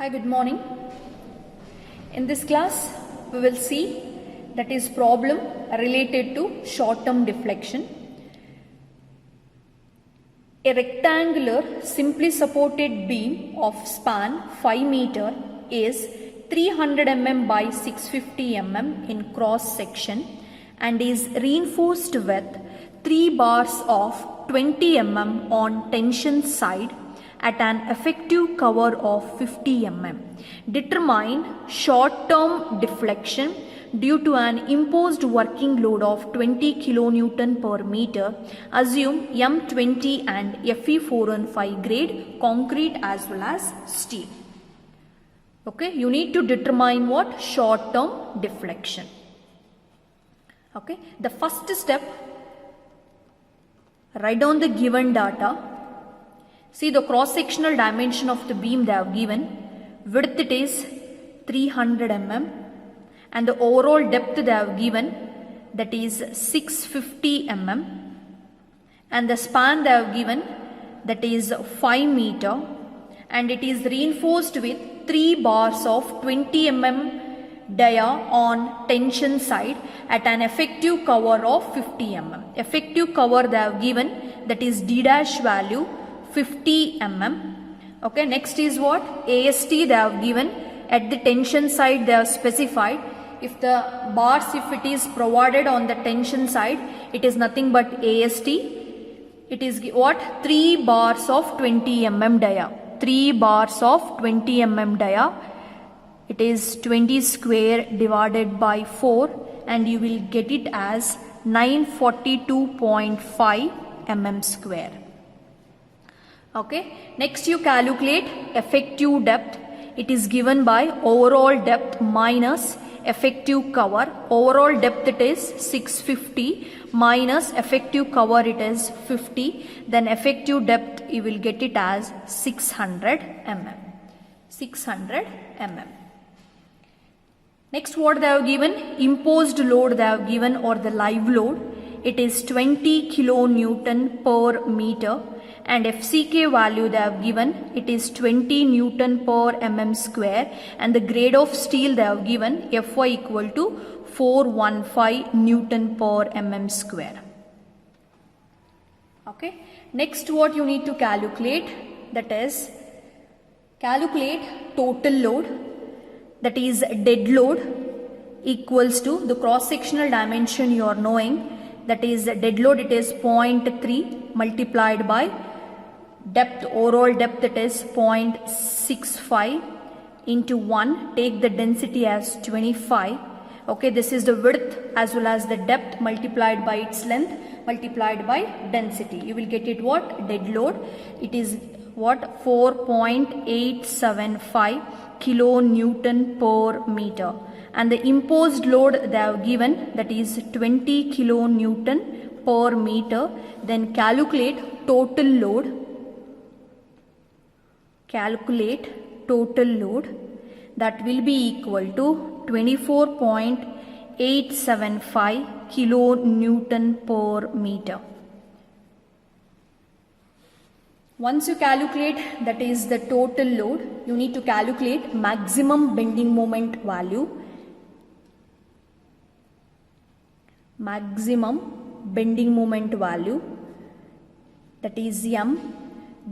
Hi, good morning. In this class, we will see that is problem related to short-term deflection. A rectangular simply supported beam of span 5 meter is 300 mm by 650 mm in cross section and is reinforced with 3 bars of 20 mm on tension side at an effective cover of 50 mm. Determine short-term deflection due to an imposed working load of 20 kN per meter. Assume M20 and Fe415 grade concrete as well as steel. Okay, you need to determine what? Short-term deflection. Okay, the first step, write down the given data. See the cross-sectional dimension of the beam they have given. Width it is 300 mm and the overall depth they have given, that is 650 mm, and the span they have given, that is 5 meter, and it is reinforced with 3 bars of 20 mm dia on tension side at an effective cover of 50 mm. Effective cover they have given, that is D dash value 50 mm. Okay, next is what? AST they have given. At the tension side they have specified. If the bars, if it is provided on the tension side, it is nothing but AST. It is what? 3 bars of 20 mm dia. 3 bars of 20 mm dia. It is 20 square divided by 4 and you will get it as 942.5 mm square. Okay, next you calculate effective depth. It is given by overall depth minus effective cover. Overall depth it is 650 minus effective cover it is 50. Then effective depth you will get it as 600 mm. 600 mm. Next what they have given? Imposed load they have given, or the live load. It is 20 kN per meter. And FCK value they have given, it is 20 Newton per mm square, and the grade of steel they have given, Fy equal to 415 Newton per mm square. Okay, next what you need to calculate, that is calculate total load, that is dead load equals to the cross sectional dimension you are knowing, that is dead load, it is 0.3 multiplied by depth, overall depth it is 0.65 into 1, take the density as 25. Okay, this is the width as well as the depth multiplied by its length multiplied by density. You will get it what? Dead load. It is what? 4.875 kilonewton per meter. And the imposed load they have given, that is 20 kilonewton per meter. Then calculate total load. Calculate total load, that will be equal to 24.875 kilonewton per meter. Once you calculate that is the total load, you need to calculate maximum bending moment value. Maximum bending moment value, that is M.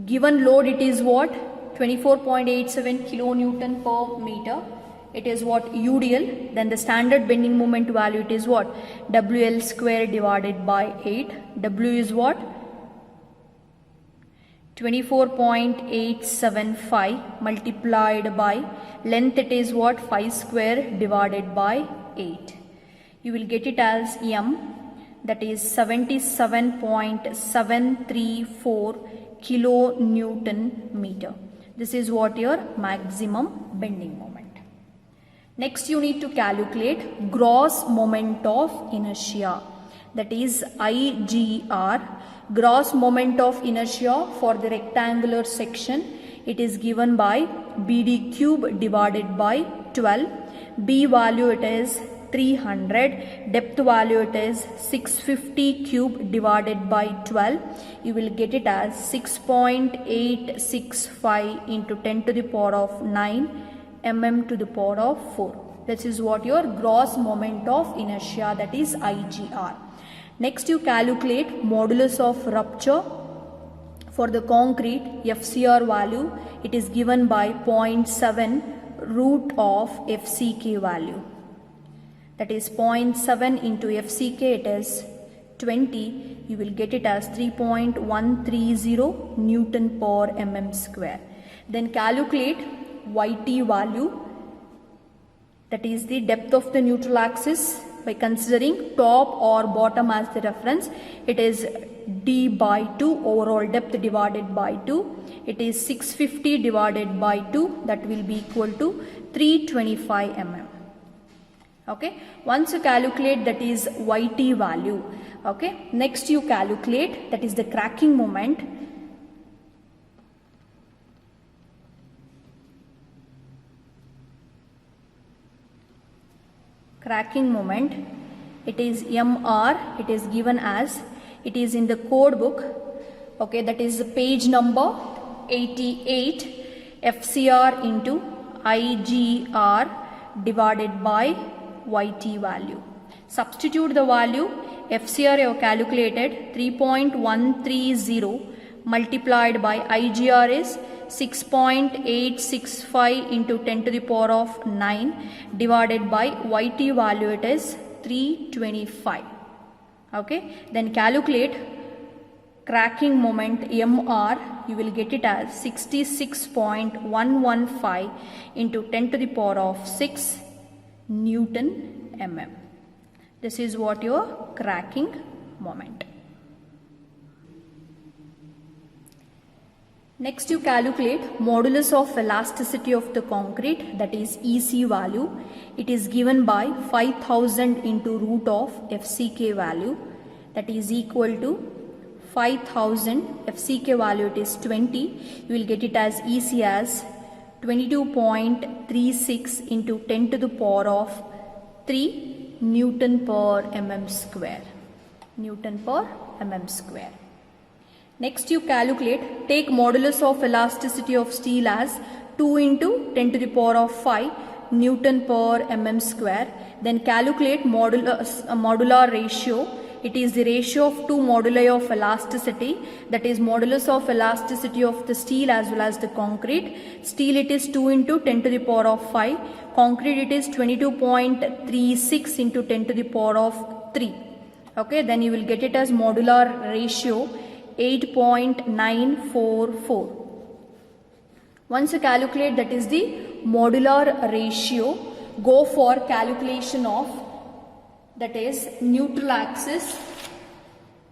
Given load it is what? 24.87 kilonewton per meter. It is what? UDL. Then the standard bending moment value, it is what? WL square divided by 8. W is what? 24.875 multiplied by length, it is what? 5 square divided by 8. You will get it as M, that is 77.734 kilonewton meter. This is what your maximum bending moment. Next you need to calculate gross moment of inertia, that is IGR. Gross moment of inertia for the rectangular section, it is given by BD cube divided by 12. B value it is 300, depth value it is 650 cube divided by 12. You will get it as 6.865 into 10 to the power of 9 mm to the power of 4. This is what your gross moment of inertia, that is IGR. Next you calculate modulus of rupture. For the concrete, FCR value, it is given by 0.7 root of FCK value. That is 0.7 into FCK, it is 20. You will get it as 3.130 Newton per mm square. Then calculate YT value, that is the depth of the neutral axis, by considering top or bottom as the reference. It is D by 2, overall depth divided by 2. It is 650 divided by 2, that will be equal to 325 mm. Okay, once you calculate that is YT value, okay, next you calculate that is the cracking moment. Cracking moment, it is MR, it is given as, it is in the code book, okay, that is page number 88, FCR into IGR divided by YT value. Substitute the value. FCR you have calculated 3.130 multiplied by IGR is 6.865 into 10 to the power of 9 divided by YT value, it is 325. Okay, then calculate cracking moment MR. You will get it as 66.115 into 10 to the power of 6 Newton mm. This is what your cracking moment. Next you calculate modulus of elasticity of the concrete, that is EC value. It is given by 5000 into root of FCK value, that is equal to 5000, FCK value it is 20. You will get it as EC as 22.36 into 10 to the power of 3 Newton per mm square. Newton per mm square. Next you calculate, take modulus of elasticity of steel as 2 into 10 to the power of 5 Newton per mm square. Then calculate modular ratio. It is the ratio of two moduli of elasticity, that is modulus of elasticity of the steel as well as the concrete. Steel it is 2 into 10 to the power of 5. Concrete it is 22.36 into 10 to the power of 3. Okay, then you will get it as modular ratio 8.944. Once you calculate that is the modular ratio, go for calculation of that is neutral axis.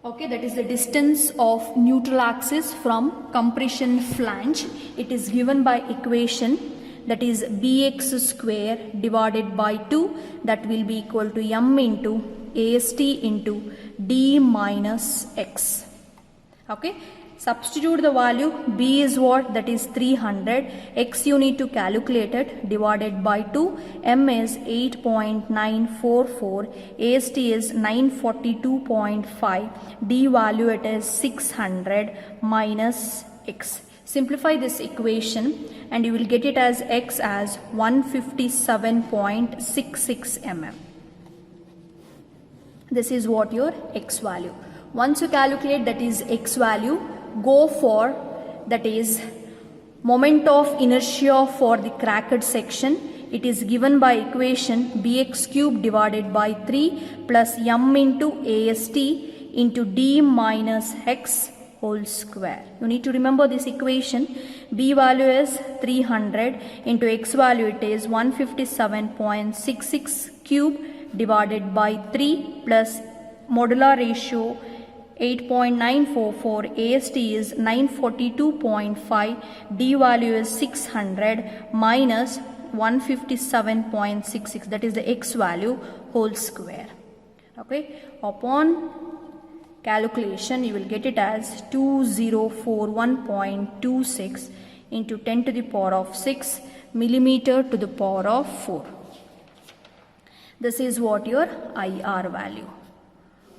Okay, that is the distance of neutral axis from compression flange. It is given by equation, that is bx square divided by 2, that will be equal to m into ast into d minus x. Okay, substitute the value. B is what? That is 300. X you need to calculate it, divided by 2. M is 8.944. AST is 942.5. D value it is 600 minus X. Simplify this equation and you will get it as X as 157.66 mm. This is what your X value. Once you calculate that is X value, go for that is moment of inertia for the cracked section. It is given by equation bx cube divided by 3 plus m into ast into d minus x whole square. You need to remember this equation. B value is 300 into x value it is 157.66 cube divided by 3 plus modular ratio 8.944, AST is 942.5, D value is 600 minus 157.66, that is the X value whole square. Okay, upon calculation you will get it as 2041.26 into 10 to the power of 6 millimeter to the power of 4. This is what your IR value.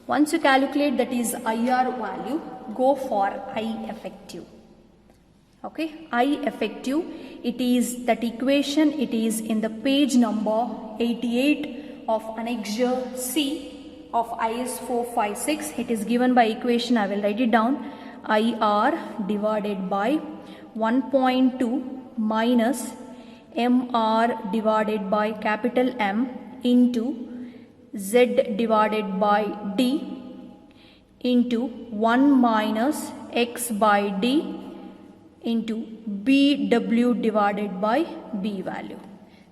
Once you calculate that is IR value, go for I effective. Okay, I effective, it is that equation, it is in the page number 88 of annexure C of IS 456. It is given by equation, I will write it down, IR divided by 1.2 minus MR divided by capital M into Z divided by D into 1 minus X by D into BW divided by B value.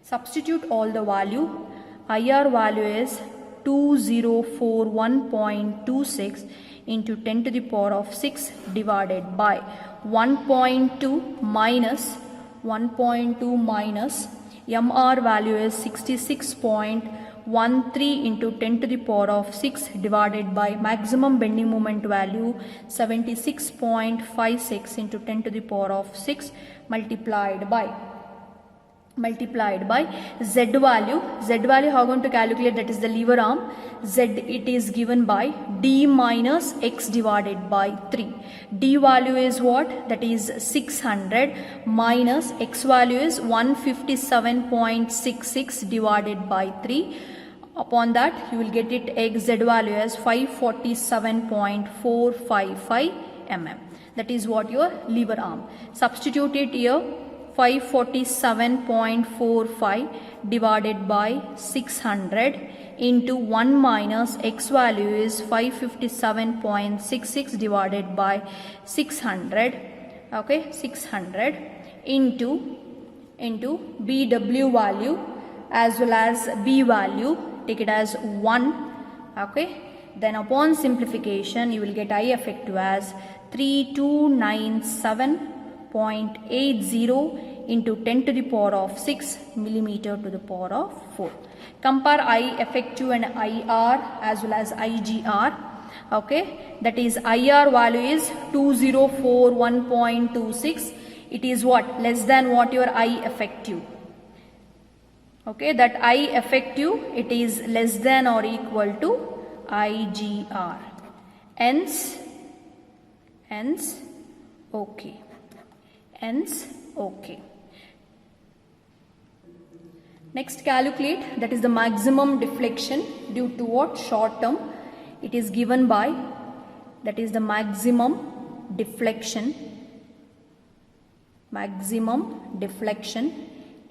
Substitute all the value. IR value is 2041.26 into 10 to the power of 6 divided by 1.2 minus MR value is 66.13 into 10 to the power of 6 divided by maximum bending moment value 76.56 into 10 to the power of 6 multiplied by Z value. Z value, how going to calculate? That is the lever arm. Z, it is given by D minus X divided by 3. D value is what? That is 600 minus X value is 157.66 divided by 3. Upon that you will get it Z value as 547.455 mm. That is what your lever arm. Substitute it here. 547.45 divided by 600 into 1 minus X value is 557.66 divided by 600. Okay, 600 into BW value as well as B value, take it as 1. Okay, then upon simplification you will get I effective as 3297.80 into 10 to the power of 6 millimeter to the power of 4. Compare I effective and IR as well as IGR. Okay, that is IR value is 2041.26. It is what? Less than what your I effective. Okay, that I effective, it is less than or equal to IGR. Hence, okay. Hence, okay. Next, calculate that is the maximum deflection due to what? Short term. It is given by, that is the maximum deflection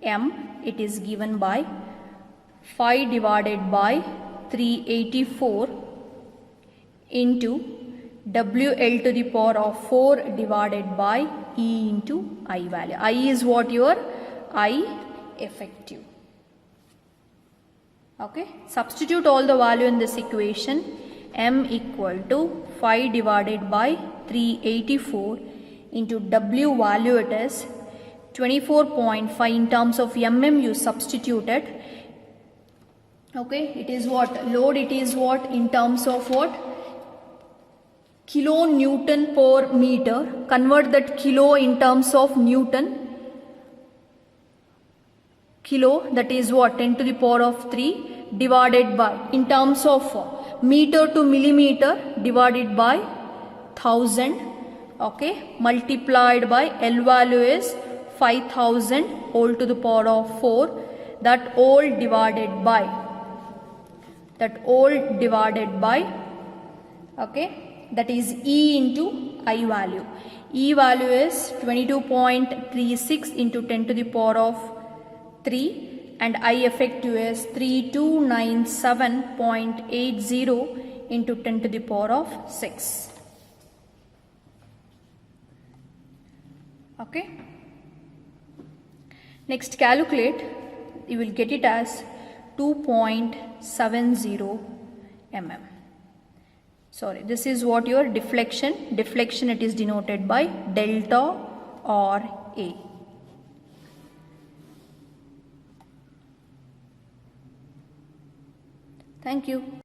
M, it is given by 5 divided by 384 into WL to the power of 4 divided by E into I value. I is what? Your I effective. Okay, substitute all the value in this equation. M equal to 5 divided by 384 into W value, it is 24.5. in terms of mm you substituted. Okay, it is what? Load, it is what? In terms of what? kilonewton per meter. Convert that kilo in terms of newton. Kilo, that is what? 10 to the power of 3 divided by, in terms of meter to millimeter, divided by 1000. Okay, multiplied by L value is 5000 whole to the power of 4. That all divided by, okay, that is E into I value. E value is 22.36 into 10 to the power of 3 and I effective is 3297.80 into 10 to the power of 6. Okay. Next, calculate. You will get it as 2.70 mm. Sorry, this is what your deflection. Deflection, it is denoted by delta or A. Thank you.